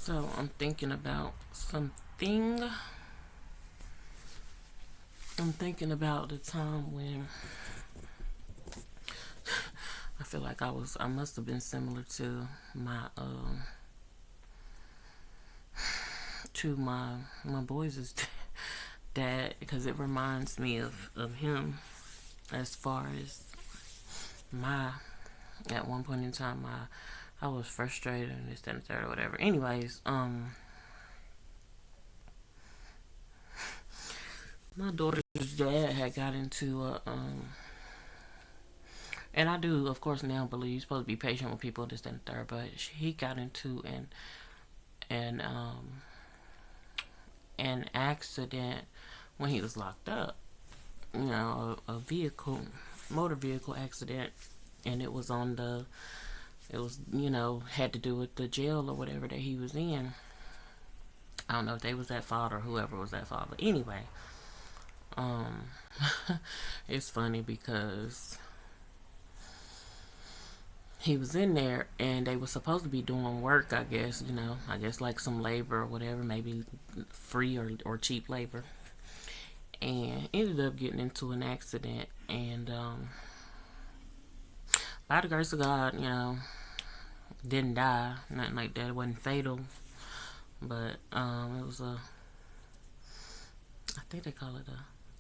So I'm thinking about something. I'm thinking about the time when I feel like I must have been similar to my boys' dad, because it reminds me of him as far as my, at one point in time, I was frustrated and this, that, and the third, or whatever. Anyways, my daughter's dad had got into and I do, of course, now believe you're supposed to be patient with people, this, that, and the third, but he got into an an accident when he was locked up. You know, a motor vehicle accident, and it was had to do with the jail or whatever that he was in. I don't know if they was at fault or whoever was at fault, but anyway, um, it's funny because he was in there and they were supposed to be doing work, I guess, I guess like some labor or whatever, maybe free or cheap labor, and ended up getting into an accident. And by the grace of God, didn't die, nothing like that. It wasn't fatal, but it was I think they call it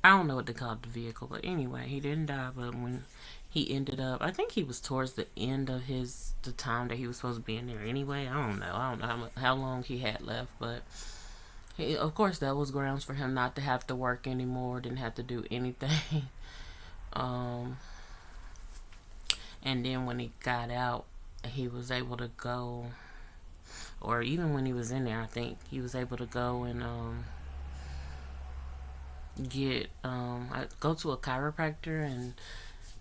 I don't know what they call it, the vehicle, but anyway, he didn't die. But when he ended up, I think he was towards the end of the time that he was supposed to be in there anyway. I don't know how long he had left, but of course, that was grounds for him not to have to work anymore, didn't have to do anything. um, and then when he got out, he was able to go, or even when he was in there, I think he was able to go and go to a chiropractor and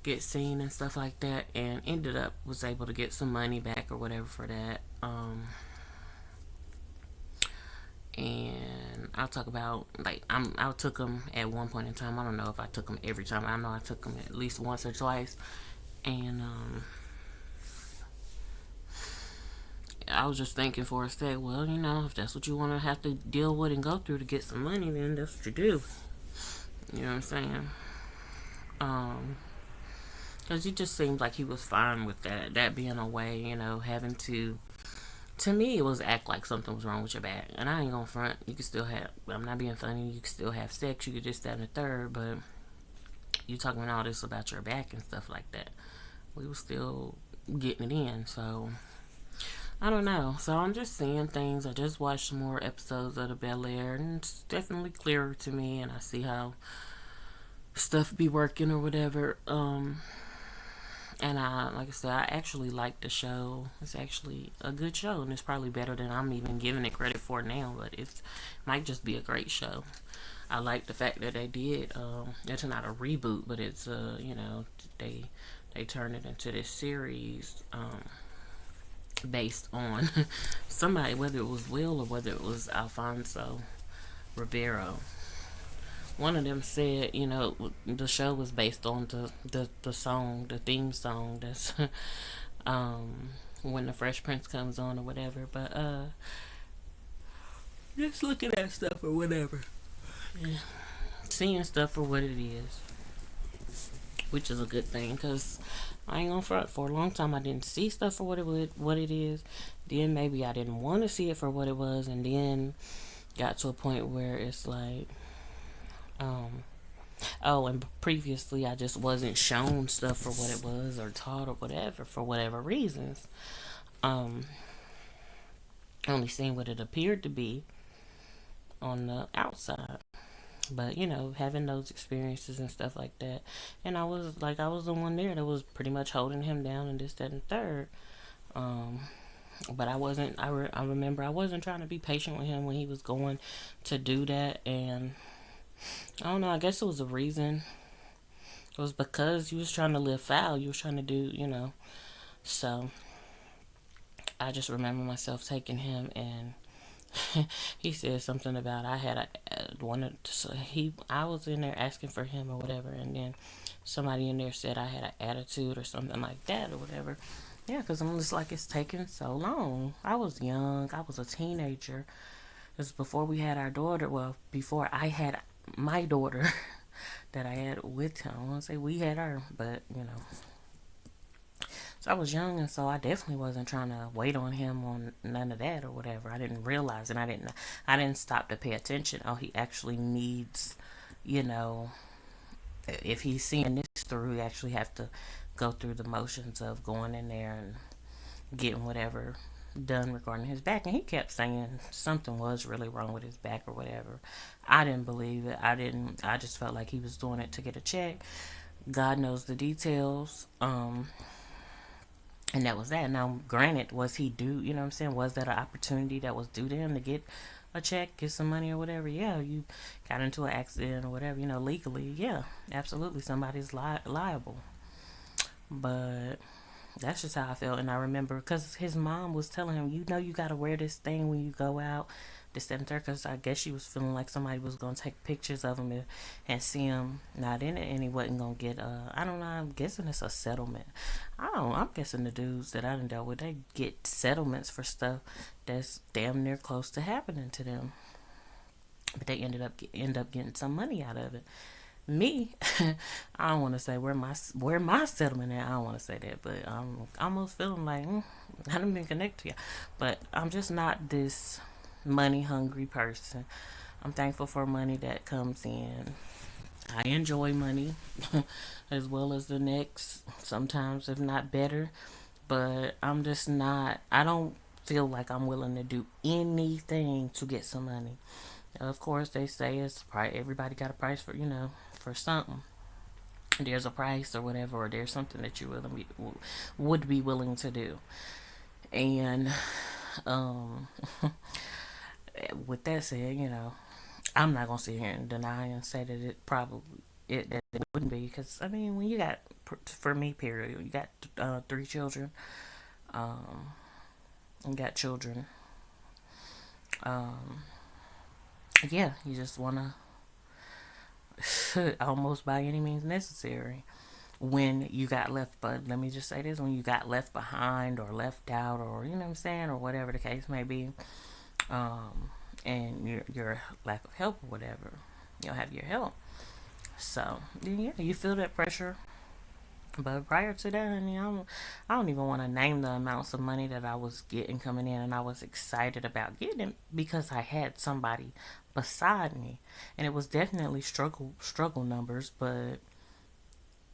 get seen and stuff like that, and ended up was able to get some money back or whatever for that. And I'll talk about, like, I took him at one point in time. I don't know if I took him every time. I know I took him at least once or twice, and I was just thinking for a sec. Well, if that's what you want to have to deal with and go through to get some money, then that's what you do. You know what I'm saying? Because he just seemed like he was fine with that being a way, having to me, it was act like something was wrong with your back. And I ain't gonna front. You could still have, I'm not being funny, you could still have sex, you could just that and the third, but you talking all this about your back and stuff like that. We was still getting it in, so I don't know. So I'm just seeing things. I just watched some more episodes of the Bel Air, and it's definitely clearer to me, and I see how stuff be working or whatever. And like I said, I actually like the show. It's actually a good show, and it's probably better than I'm even giving it credit for now. But it might just be a great show. I like the fact that they did. It's not a reboot, but it's they turned it into this series based on somebody, whether it was Will or whether it was Alfonso Ribeiro. One of them said, the show was based on the song, the theme song that's when the Fresh Prince comes on or whatever. But just looking at stuff or whatever, yeah. Seeing stuff for what it is, which is a good thing, because I ain't gonna front. For a long time, I didn't see stuff for what it is. Then maybe I didn't want to see it for what it was, and then got to a point where it's like, um, oh, and previously I just wasn't shown stuff for what it was or taught or whatever for whatever reasons. Um, Only seeing what it appeared to be on the outside. But having those experiences and stuff like that, and I was the one there that was pretty much holding him down and this, that, and third. Um, but I wasn't. I remember I wasn't trying to be patient with him when he was going to do that, and I don't know. I guess it was a reason. It was because he was trying to live foul. You was trying to do, So I just remember myself taking him, and he said something about I had I was in there asking for him or whatever, and then somebody in there said I had an attitude or something like that or whatever. Yeah, because I'm just like, it's taking so long. I was young. I was a teenager. It was before we had our daughter. Well, before I had my daughter that I had with him. I want to say we had her, but you know. So I was young, and so I definitely wasn't trying to wait on him on none of that or whatever. I didn't realize, and I didn't stop to pay attention. Oh, he actually needs, you know, if he's seeing this through, he actually have to go through the motions of going in there and getting whatever done regarding his back. And he kept saying something was really wrong with his back or whatever. I didn't believe it. I just felt like he was doing it to get a check. God knows the details. And that was that. Now, granted, was he due, you know what I'm saying? Was that an opportunity that was due to him to get a check, get some money or whatever? Yeah, you got into an accident or whatever, legally, yeah, absolutely, somebody's liable. But that's just how I felt. And I remember because his mom was telling him, you got to wear this thing when you go out, this, that, and third. Because I guess she was feeling like somebody was going to take pictures of him and see him not in it. And he wasn't going to get, I don't know, I'm guessing it's a settlement. I'm guessing the dudes that I done dealt with, they get settlements for stuff that's damn near close to happening to them. But they end up getting some money out of it. Me, I don't want to say where my settlement at. I don't want to say that, but I'm almost feeling like I haven't been connected to you. But I'm just not this money hungry person. I'm thankful for money that comes in. I enjoy money as well as the next, sometimes if not better. But I'm just not. I don't feel like I'm willing to do anything to get some money. Of course, they say it's price. Everybody got a price for something. There's a price or whatever, or there's something that you would be willing to do. And um, with that said, I'm not gonna sit here and deny and say that it wouldn't be, because I mean, when you got, for me, period, you got 3 children, um, you got children, um, yeah, you just wanna almost by any means necessary when you got left. But let me just say this: when you got left behind or left out, or you know what I'm saying, or whatever the case may be, um, and your lack of help or whatever, you'll have your help. So yeah, you feel that pressure. But prior to that, I don't even want to name the amounts of money that I was getting coming in, and I was excited about getting it because I had somebody beside me, and it was definitely struggle numbers, but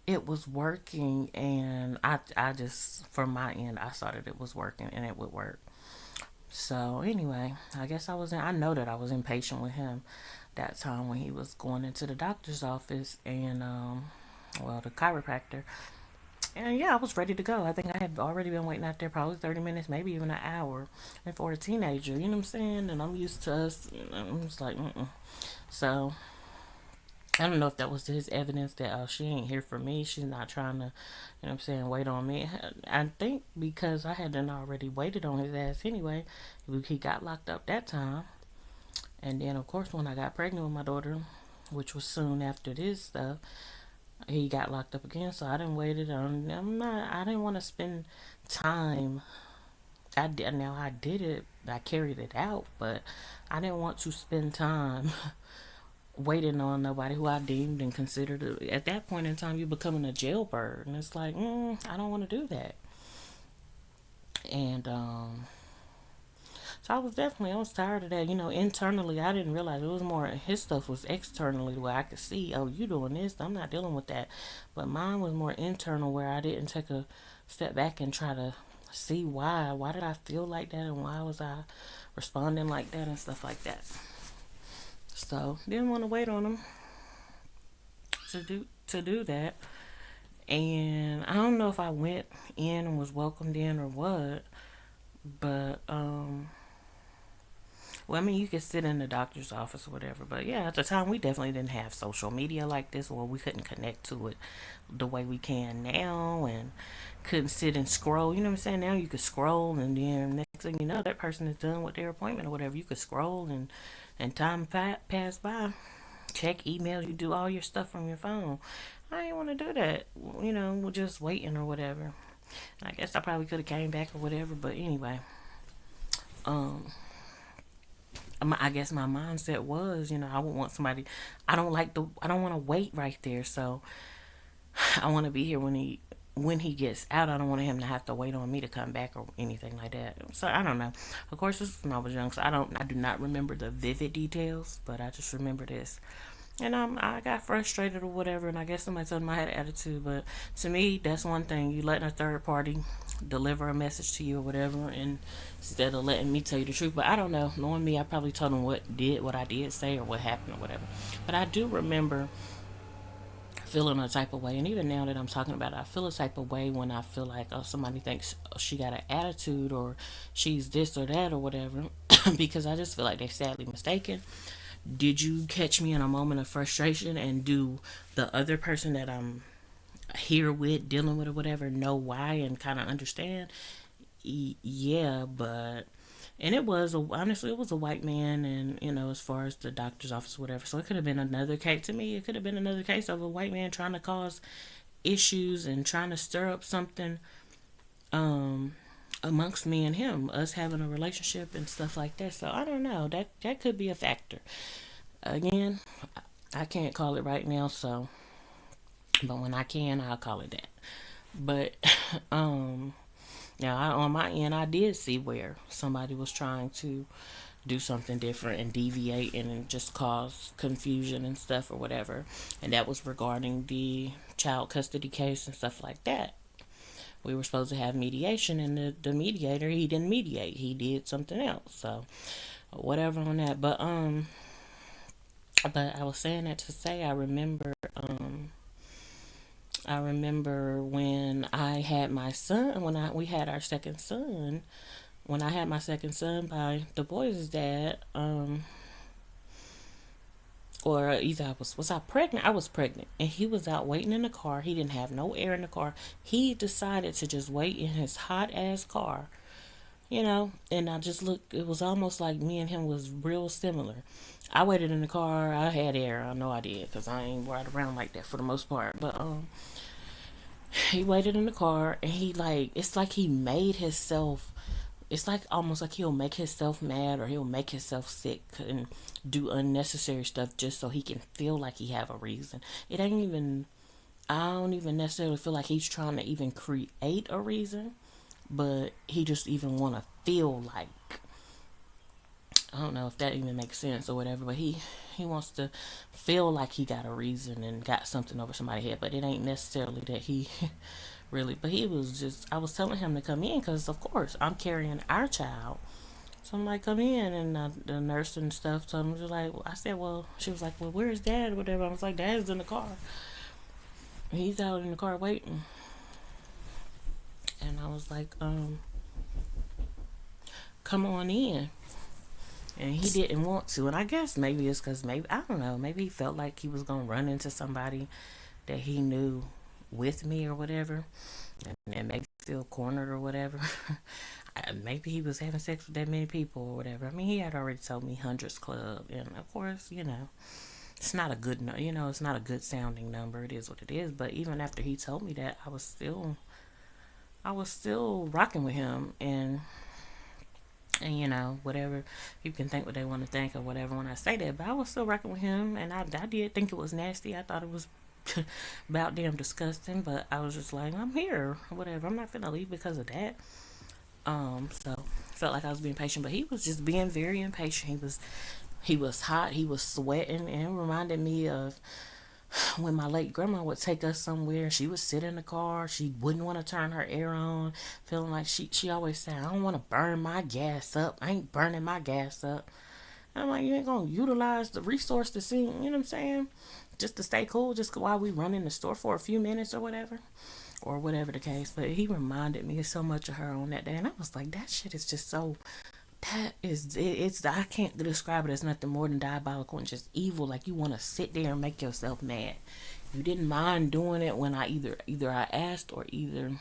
it was working, and I just, from my end, I saw that it was working and it would work. So anyway, I know that I was impatient with him that time when he was going into the doctor's office, and well, the chiropractor. And yeah, I was ready to go. I think I had already been waiting out there probably 30 minutes, maybe even an hour. And for a teenager, you know what I'm saying? And I'm used to us. I'm just like, mm-mm. So I don't know if that was his evidence that, oh, she ain't here for me. She's not trying to, what I'm saying, wait on me. I think because I hadn't already waited on his ass anyway. He got locked up that time. And then, of course, when I got pregnant with my daughter, which was soon after this stuff, he got locked up again. So I didn't wait it on. I didn't want to spend time. I did it. I carried it out, but I didn't want to spend time waiting on nobody who I deemed and considered. At that point in time, you're becoming a jailbird, and it's like, I don't want to do that. And so I was tired of that. Internally, I didn't realize it was more, his stuff was externally where I could see, oh, you doing this, I'm not dealing with that. But mine was more internal where I didn't take a step back and try to see why. Why did I feel like that, and why was I responding like that and stuff like that. So didn't want to wait on him to do that. And I don't know if I went in and was welcomed in or what, but well, I mean, you could sit in the doctor's office or whatever, but yeah, at the time we definitely didn't have social media like this, or we couldn't connect to it the way we can now, and couldn't sit and scroll. You know what I'm saying? Now you could scroll, and then next thing you know, that person is done with their appointment or whatever. You could scroll, and time pass by. Check emails, you do all your stuff from your phone. I didn't want to do that. We're just waiting or whatever. I guess I probably could have came back or whatever, but anyway, um, I guess my mindset was, I would want somebody. I don't want to wait right there. So I want to be here when he gets out. I don't want him to have to wait on me to come back or anything like that. So I don't know. Of course, this is when I was young, so I do not remember the vivid details, but I just remember this. And I got frustrated or whatever, and I guess somebody told me I had an attitude. But to me, that's one thing. You letting a third party deliver a message to you or whatever, and instead of letting me tell you the truth. But I don't know. Knowing me, I probably told them what I did say or what happened or whatever. But I do remember feeling a type of way, and even now that I'm talking about it, I feel a type of way when I feel like, oh, somebody thinks she got an attitude or she's this or that or whatever, because I just feel like they're sadly mistaken. Did you catch me in a moment of frustration, and do the other person that I'm here with, dealing with or whatever, know why and kind of understand? Yeah, but and it was honestly, it was a white man, and as far as the doctor's office or whatever, so it could have been another case. To me, it could have been another case of a white man trying to cause issues and trying to stir up something um amongst me and him, us having a relationship and stuff like that. So I don't know, that could be a factor. Again, I can't call it right now, so but when I can, I'll call it that. But um now, on my end, I did see where somebody was trying to do something different and deviate and just cause confusion and stuff or whatever. And that was regarding the child custody case and stuff like that. We were supposed to have mediation, and the mediator, he didn't mediate. He did something else. So whatever on that. But I was saying that to say I remember when I had my son, we had our second son, when I had my second son by the boys' dad, or either was I pregnant? I was pregnant, and he was out waiting in the car. He didn't have no air in the car. He decided to just wait in his hot ass car, And I just looked. It was almost like me and him was real similar. I waited in the car. I had air. I know I did, because I ain't ride around like that for the most part. But he waited in the car, and it's like he made himself, it's like almost like he'll make himself mad or he'll make himself sick and do unnecessary stuff just so he can feel like he have a reason. It ain't even, I don't even necessarily feel like he's trying to even create a reason, but he just even want to feel like, I don't know if that even makes sense or whatever, but he wants to feel like he got a reason and got something over somebody's head, but it ain't necessarily that he really. But he was just, I was telling him to come in because of course I'm carrying our child. So I'm like, come in, and the nurse and stuff told him, just like, I said, well, she was like, well, where's dad or whatever. I was like, dad's in the car. He's out in the car waiting. And I was like, come on in. And he didn't want to. And I guess maybe it's because maybe, I don't know, maybe he felt like he was going to run into somebody that he knew with me or whatever. And maybe feel cornered or whatever. Maybe he was having sex with that many people or whatever. I mean, he had already told me hundreds club. And of course, it's not a good, it's not a good sounding number. It is what it is. But even after he told me that, I was still rocking with him, and whatever, you can think what they want to think or whatever when I say that, but I was still rocking with him, and I did think it was nasty. I thought it was about damn disgusting, but I was just like, I'm here, whatever. I'm not gonna leave because of that. So felt like I was being patient, but he was just being very impatient. He was hot. He was sweating, and it reminded me of when my late grandma would take us somewhere. She would sit in the car. She wouldn't want to turn her air on, feeling like she always said, I don't want to burn my gas up. I ain't burning my gas up. And I'm like, you ain't gonna utilize the resource to see, you know what I'm saying? Just to stay cool, just while we run in the store for a few minutes or whatever the case. But he reminded me so much of her on that day, and I was like, that shit is just so. That is, it's, I can't describe it as nothing more than diabolical and just evil. Like, you want to sit there and make yourself mad. You didn't mind doing it when I either I asked, or either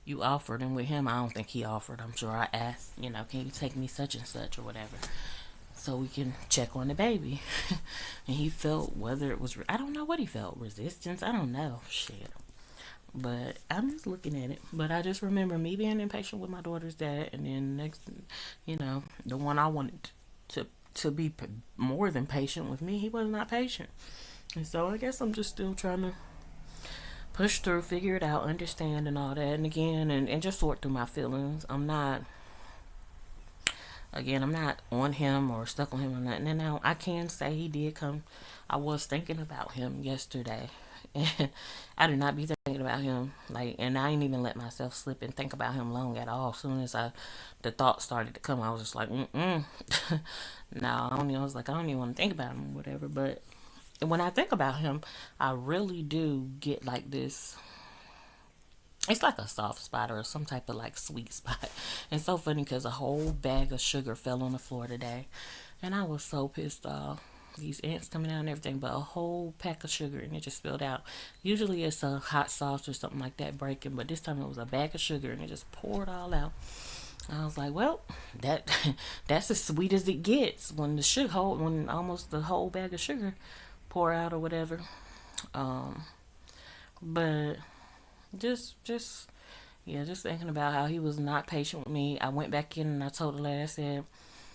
you offered. And with him, I don't think he offered. I'm sure I asked, can you take me such and such or whatever, so we can check on the baby. And he felt, whether it was, I don't know what he felt, resistance, I don't know, shit. But I'm just looking at it. But I just remember me being impatient with my daughter's dad, and then next, the one I wanted to be more than patient with me, he was not patient. And so I guess I'm just still trying to push through, figure it out, understand, and all that. And again, and just sort through my feelings. I'm not on him or stuck on him or nothing. And now I can say he did come. I was thinking about him yesterday. And I did not be thinking about him. Like, and I ain't even let myself slip and think about him long at all. As soon as the thought started to come, I was just like, mm-mm. No, I was like, I don't even want to think about him or whatever. But when I think about him, I really do get like this. It's like a soft spot or some type of like sweet spot. It's so funny because a whole bag of sugar fell on the floor today, and I was so pissed off. These ants coming out and everything, but a whole pack of sugar and it just spilled out. Usually it's a hot sauce or something like that breaking, but this time it was a bag of sugar and it just poured all out. I was like, well, that that's as sweet as it gets when when almost the whole bag of sugar pour out or whatever. Um, but just yeah, just thinking about how he was not patient with me. I went back in and I told the lady, I said,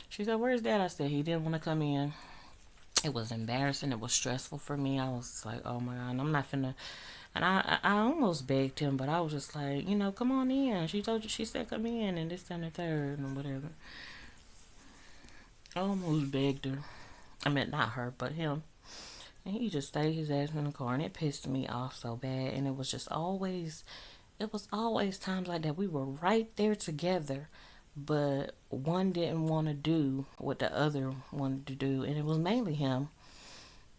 she said, where's dad? I said, he didn't want to come in. It was embarrassing. It was stressful for me. I was like, oh my God, I'm not finna. And I almost begged him, but I was just like, come on in. She told you, she said, come in, and this, and the third, and whatever. I almost begged her. I mean, not her, but him. And he just stayed his ass in the car, and it pissed me off so bad. And it was always times like that. We were right there together, but one didn't want to do what the other wanted to do, and it was mainly him.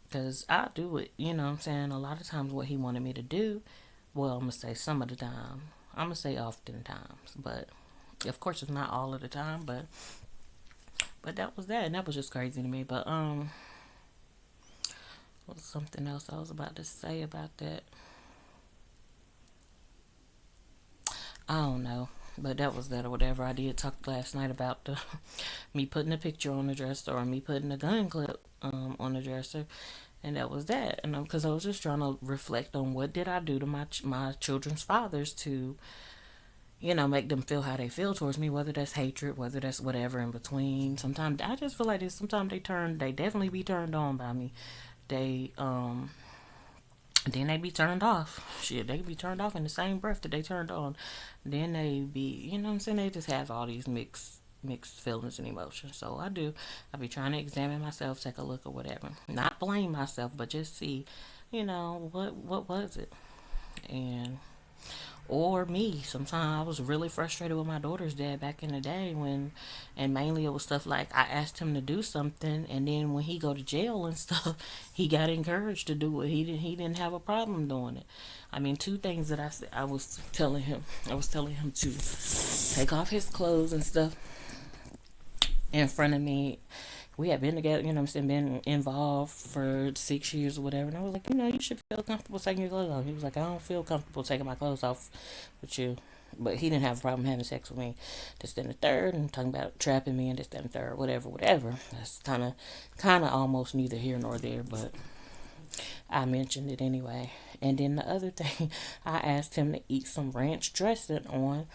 Because I do it, what I'm saying? A lot of times, what he wanted me to do, well, I'm going to say some of the time. I'm going to say oftentimes, but of course, it's not all of the time, but that was that, and that was just crazy to me. But, what was something else I was about to say about that? I don't know. But that was that or whatever. I did talk last night about me putting a picture on the dresser or me putting a gun clip on the dresser, and that was that. And because I was just trying to reflect on what did I do to my children's fathers to make them feel how they feel towards me, whether that's hatred, whether that's whatever in between. Sometimes I just feel like this. Sometimes they definitely be turned on by me. They then they be turned off. Shit, they be turned off in the same breath that they turned on. Then they be, what I'm saying? They just have all these mixed feelings and emotions. So I be trying to examine myself, take a look or whatever. Not blame myself, but just see, what was it? And or me. Sometimes I was really frustrated with my daughter's dad back in the day and mainly it was stuff like I asked him to do something, and then when he go to jail and stuff, he got encouraged to do it. He didn't have a problem doing it. I mean, two things that I was telling him. I was telling him to take off his clothes and stuff in front of me. We had been together, what I'm saying, been involved for 6 years or whatever. And I was like, you should feel comfortable taking your clothes off. He was like, I don't feel comfortable taking my clothes off with you. But he didn't have a problem having sex with me. This, then the third, and talking about trapping me and this, then the third, whatever. That's kind of almost neither here nor there, but I mentioned it anyway. And then the other thing, I asked him to eat some ranch dressing on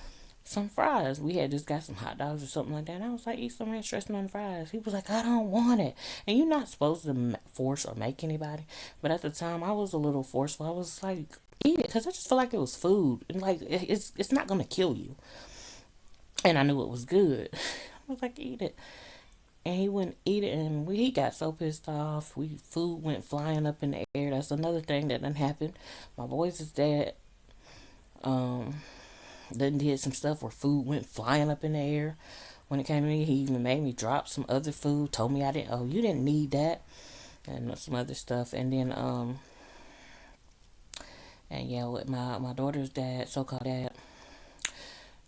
some fries. We had just got some hot dogs or something like that. And I was like, eat some ranch dressing on the fries. He was like, I don't want it. And you're not supposed to force or make anybody. But at the time, I was a little forceful. I was like, eat it. Because I just feel like it was food. And like, it's not going to kill you. And I knew it was good. I was like, eat it. And he wouldn't eat it. And he got so pissed off. Food went flying up in the air. That's another thing that done happened. My boys' dad, um, then did some stuff where food went flying up in the air. When it came to me, he even made me drop some other food. Told me you didn't need that, and some other stuff. And then and yeah, with my daughter's dad, so-called dad,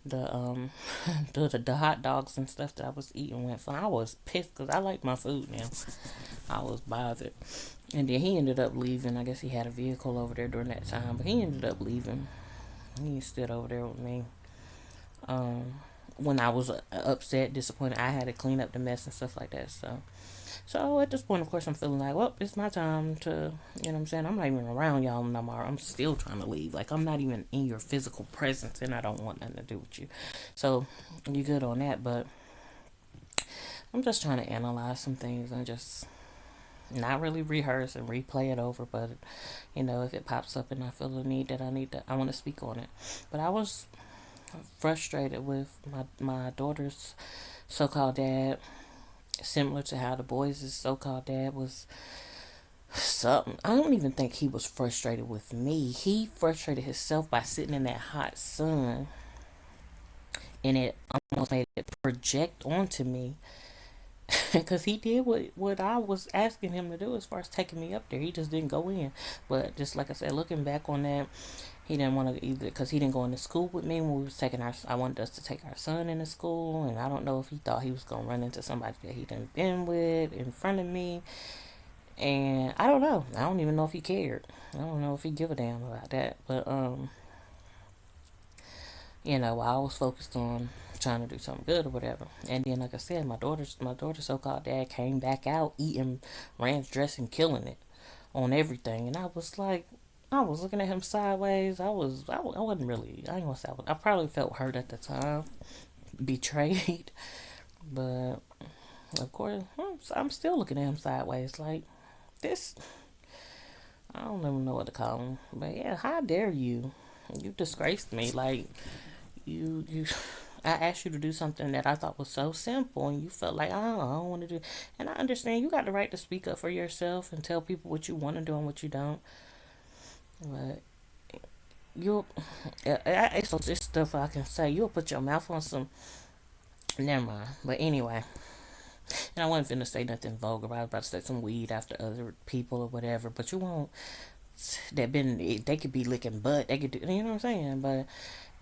the the hot dogs and stuff that I was eating went flying. I was pissed because I like my food now. I was bothered. And then he ended up leaving. I guess he had a vehicle over there during that time, but he ended up leaving. He stood over there with me. Um, when I was upset, disappointed, I had to clean up the mess and stuff like that. So So at this point, of course, I'm feeling like, well, it's my time to, you know what I'm saying? I'm not even around y'all no more. I'm still trying to leave. Like, I'm not even in your physical presence, and I don't want nothing to do with you. So you good on that, but I'm just trying to analyze some things and just not really rehearse and replay it over, but if it pops up and I feel the need that I want to speak on it. But I was frustrated with my daughter's so-called dad, similar to how the boys' so-called dad was something. I don't even think he was frustrated with me. He frustrated himself by sitting in that hot sun, and it almost made it project onto me. Because he did what I was asking him to do as far as taking me up there. He just didn't go in. But just like I said, looking back on that, he didn't want to either, because he didn't go into school with me when we was taking I wanted us to take our son into school, and I don't know if he thought he was going to run into somebody that he didn't been with in front of me. And I don't know. I don't even know if he cared. I don't know if he give a damn about that. But I was focused on trying to do something good or whatever. And then, like I said, my daughter's so-called dad came back out eating ranch dressing, killing it on everything, and I was like, I was looking at him sideways. I wasn't really. I ain't gonna say I probably felt hurt at the time, betrayed, but of course, I'm still looking at him sideways, like this. I don't even know what to call him, but yeah, how dare you? You disgraced me, like you. I asked you to do something that I thought was so simple, and you felt like, oh, I don't want to do. And I understand you got the right to speak up for yourself and tell people what you want to do and what you don't. But you'll, it's stuff I can say. You'll put your mouth on some. Never mind. But anyway, and I wasn't finna say nothing vulgar. I was about to say some weed after other people or whatever. But you won't. They could be licking butt. They could do. You know what I'm saying? But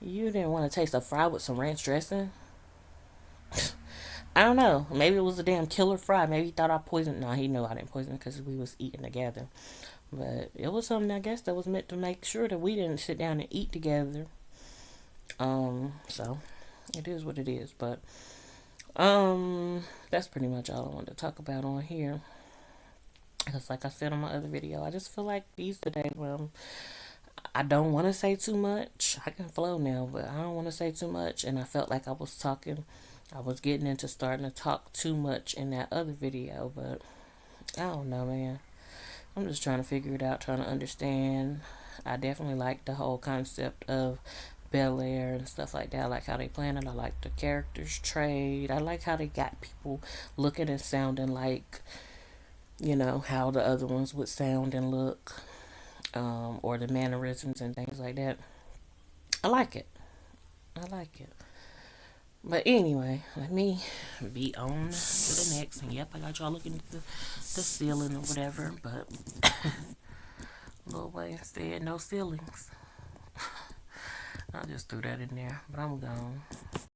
you didn't want to taste a fry with some ranch dressing. I don't know. Maybe it was a damn killer fry. Maybe he thought I poisoned. No, he knew I didn't poison because we was eating together. But it was something, I guess, that was meant to make sure that we didn't sit down and eat together. So it is what it is. But that's pretty much all I wanted to talk about on here. Because like I said on my other video, I just feel like these days, well, I don't want to say too much. I can flow now, but I don't want to say too much. And I felt like I was getting into starting to talk too much in that other video. But I don't know, man. I'm just trying to figure it out, trying to understand. I definitely like the whole concept of Bel Air and stuff like that. I like how they plan it. I like the characters trade. I like how they got people looking and sounding like, how the other ones would sound and look, or the mannerisms and things like that. I like it. I like it. But anyway, let me be on to the next. And yep, I got y'all looking at the ceiling or whatever. But Lil Wayne said no ceilings. I just threw that in there. But I'm gone.